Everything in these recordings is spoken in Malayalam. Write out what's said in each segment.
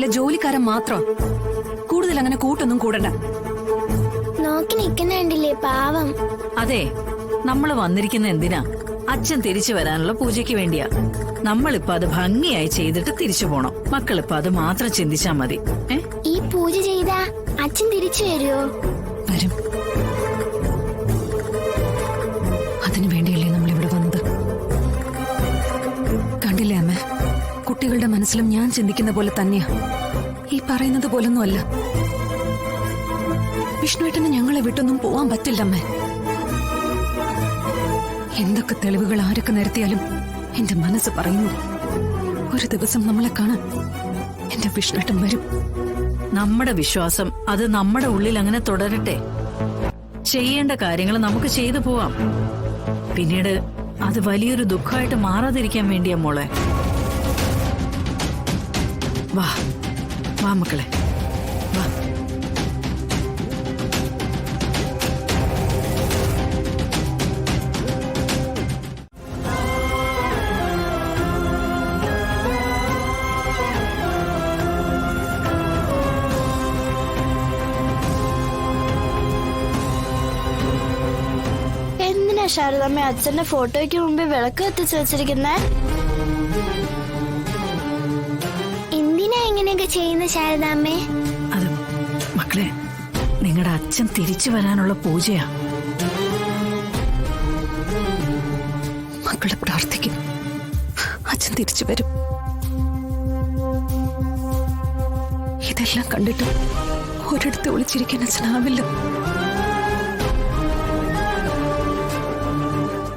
വീട്ടിലെ ജോലിക്കാരൻ മാത്രം. കൂടുതൽ അങ്ങനെ കൂട്ടൊന്നും കൂടണ്ട. നോക്കി നിൽക്കുന്നുണ്ടില്ലേ പാവം. അതെ, നമ്മള് വന്നിരിക്കുന്ന എന്തിനാ? അച്ഛൻ തിരിച്ചു വരാനുള്ള പൂജയ്ക്ക് വേണ്ടിയാ. നമ്മളിപ്പോ അത് ഭംഗിയായി ചെയ്തിട്ട് തിരിച്ചു പോണം. മക്കളിപ്പോ അത് മാത്രം ചിന്തിച്ചാ മതി. ഈ പൂജ ചെയ്താ അച്ഛൻ തിരിച്ചു വരുമോ? വരും. അതിനു വേണ്ടിയല്ലേ നമ്മളിവിടെ വന്നത്. കണ്ടില്ലേ അമ്മ, കുട്ടികളുടെ മനസ്സിലും ഞാൻ ചിന്തിക്കുന്ന പോലെ തന്നെയാ. ഈ പറയുന്നത് പോലൊന്നും അല്ല. വിഷ്ണുവേട്ടന് ഞങ്ങളെ വിട്ടൊന്നും പോവാൻ പറ്റില്ല അമ്മ. എന്തൊക്കെ തെളിവുകൾ ആരൊക്കെ നിരത്തിയാലും എന്റെ മനസ്സ് പറയുന്നു, ഒരു ദിവസം നമ്മളെ കാണാൻ എന്റെ വിഷ്ണുവേട്ടൻ വരും. നമ്മുടെ വിശ്വാസം അത് നമ്മുടെ ഉള്ളിൽ അങ്ങനെ തുടരട്ടെ. ചെയ്യേണ്ട കാര്യങ്ങൾ നമുക്ക് ചെയ്തു പോവാം. പിന്നീട് അത് വലിയൊരു ദുഃഖമായിട്ട് മാറാതിരിക്കാൻ വേണ്ടിയാ മോളെ. വാ വാ മക്കളെ, വാ. എന്തിനാ ശാരദമ്മ അച്ഛന്റെ ഫോട്ടോയ്ക്ക് മുമ്പേ വിളക്ക് കത്തിച്ച് വെച്ചിരിക്കുന്നേ? എന്തിനാ ഇങ്ങനെയൊക്കെ ചെയ്യുന്ന ശാരദാമ്മേ? അത് മക്കളെ, നിങ്ങളുടെ അച്ഛൻ തിരിച്ചു വരാനുള്ള പൂജയാ. മക്കളെ പ്രാർത്ഥിക്കും, അച്ഛൻ തിരിച്ചു വരും. ഇതെല്ലാം കണ്ടിട്ട് ഒരിടത്ത് ഒളിച്ചിരിക്കാൻ അച്ഛനാവില്ല.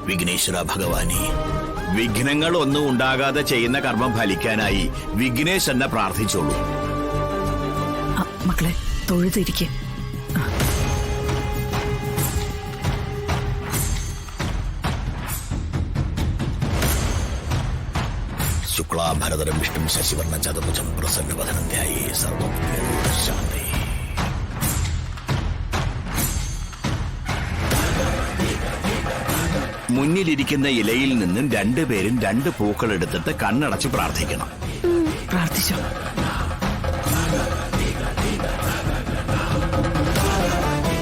വിഘ്നേശ്വര ഭഗവാനെ, വിഘ്നങ്ങൾ ഒന്നും ഉണ്ടാകാതെ ചെയ്യുന്ന കർമ്മം ഫലിക്കാനായി വിഘ്നേശ്വരനെ പ്രാർത്ഥിച്ചോളൂ. മക്കളെ തൊഴുതിരിക്കും. ശുക്ലാംബരധരം വിഷ്ണു ശശിവർണ്ണ ചതുർഭുജം പ്രസന്നവദനം ധ്യായേ സർവം ശാന്തി. മുന്നിലിരിക്കുന്ന ഇലയിൽ നിന്നും രണ്ടുപേരും 2 പൂക്കൾ എടുത്തിട്ട് കണ്ണടച്ച് പ്രാർത്ഥിക്കണം. പ്രാർത്ഥിച്ചോ.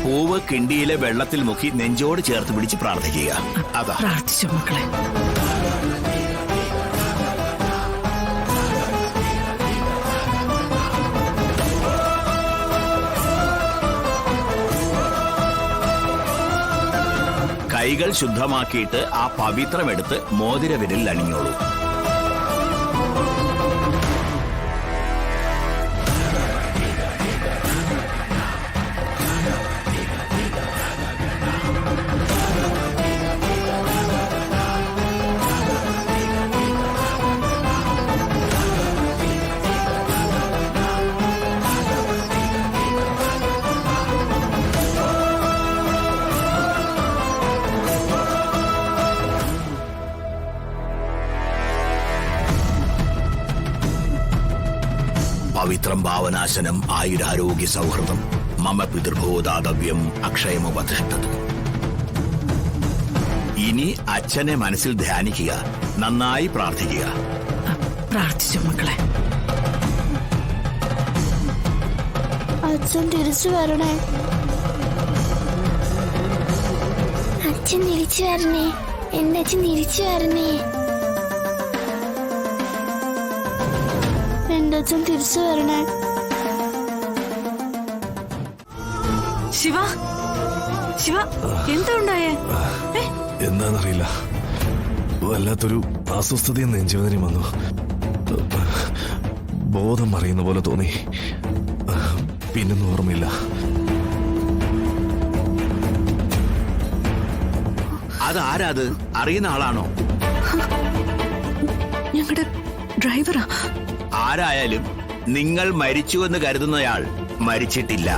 പൂവ് കിണ്ടിയിലെ വെള്ളത്തിൽ മുക്കി നെഞ്ചോട് ചേർത്ത് പിടിച്ച് പ്രാർത്ഥിക്കുക. അതാ പ്രാർത്ഥിച്ചോ മക്കളെ. കൈകൾ ശുദ്ധമാക്കിയിട്ട് ആ പവിത്രമെടുത്ത് മോതിരവിരലിൽ അണിഞ്ഞോളൂ. പവിത്രം ഭാവനാശനം ആയുരാരോഗ്യ സൗഹൃദം മമ പിതൃഭൂതാതവ്യം അക്ഷയമവതിഷ്ഠതു. ഇനി അച്ഛനെ മനസ്സിൽ ധ്യാനിക്കുക, നന്നായി പ്രാർത്ഥിക്കുക. പ്രാർത്ഥിച്ചോ മക്കളെ. അച്ഛൻ തിരിച്ചു വരണേ, അച്ഛൻ തിരിച്ചു വരണേ, എന്റെ അച്ഛൻ തിരിച്ചു വരണേ, എന്റെ അച്ഛൻ തിരിച്ചു വരണേ. ശിവ, ശിവ, എന്താ ഉണ്ടായേ? എന്താന്നറിയില്ല, വല്ലാത്തൊരു അസ്വസ്ഥതയും നെഞ്ചുവേദനയും വന്നു. ബോധം മറിയുന്ന പോലെ തോന്നി, പിന്നൊന്നും ഓർമ്മയില്ല. അതാരാത്? അറിയുന്ന ആളാണോ? ഞങ്ങളുടെ ഡ്രൈവറാ. ആരായാലും നിങ്ങൾ മരിച്ചുവെന്ന് കരുതുന്നയാൾ മരിച്ചിട്ടില്ല.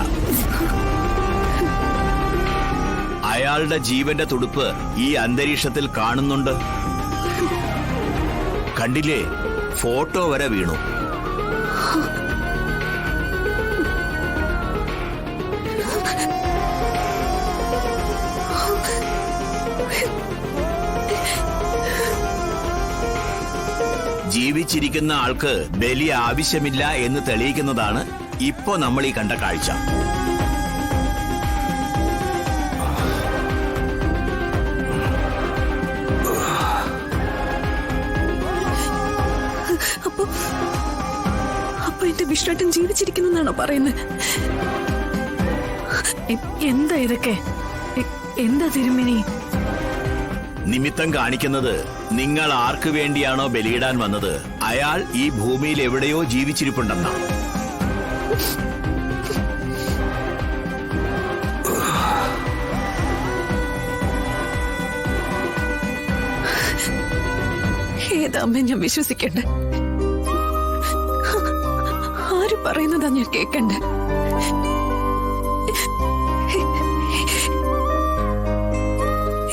അയാളുടെ ജീവന്റെ തുടിപ്പ് ഈ അന്തരീക്ഷത്തിൽ കാണുന്നുണ്ട്. കണ്ടില്ലേ, ഫോട്ടോ വരെ വീണു. ജീവിച്ചിരിക്കുന്ന ആൾക്ക് ബലി ആവശ്യമില്ല എന്ന് തെളിയിക്കുന്നതാണ് ഇപ്പോ നമ്മൾ ഈ കണ്ട കാഴ്ച. അപ്പൊ എന്റെ വിഷ്ണുട്ടൻ ജീവിച്ചിരിക്കുന്നാണോ പറയുന്നത്? എന്താ ഇതൊക്കെ? എന്താ തിരുമേനി? നിമിത്തം കാണിക്കുന്നത് നിങ്ങൾ ആർക്കു വേണ്ടിയാണോ ബലിയിടാൻ വന്നത് അയാൾ ഈ ഭൂമിയിൽ എവിടെയോ ജീവിച്ചിരിപ്പുണ്ടെന്നാ. ഏതാമ്മ ഞാൻ വിശ്വസിക്കണ്ടേ? ആര് പറയുന്നതാ ഞാൻ കേക്കണ്ടേ?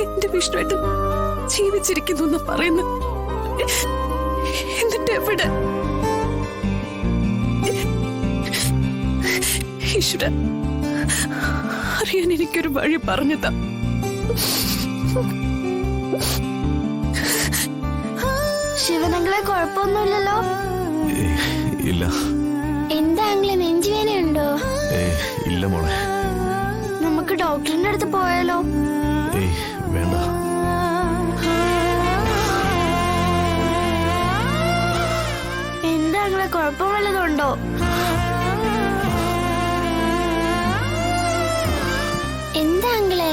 എന്റെ വിഷ്ണുവേട്ടൻ ജീവിച്ചിരിക്കുന്നു എന്ന് പറയുന്നു. എന്നിട്ട് എവിടെ? ഈശ്വര, അറിയാൻ എനിക്കൊരു വഴി പറഞ്ഞതാ. ശിവനങ്ങളെ കുഴപ്പമൊന്നുമില്ലല്ലോ? ഇല്ല. എന്താ അങ്ങളെ, നെഞ്ചുവേനയുണ്ടോ? ഇല്ല മോളെ. നമുക്ക് ഡോക്ടറിന്റെ അടുത്ത് പോയാലോ? വേണ്ട. എന്താ അങ്ങളെ, കുഴപ്പം വല്ലതുണ്ടോ? എന്താ അങ്ങളെ?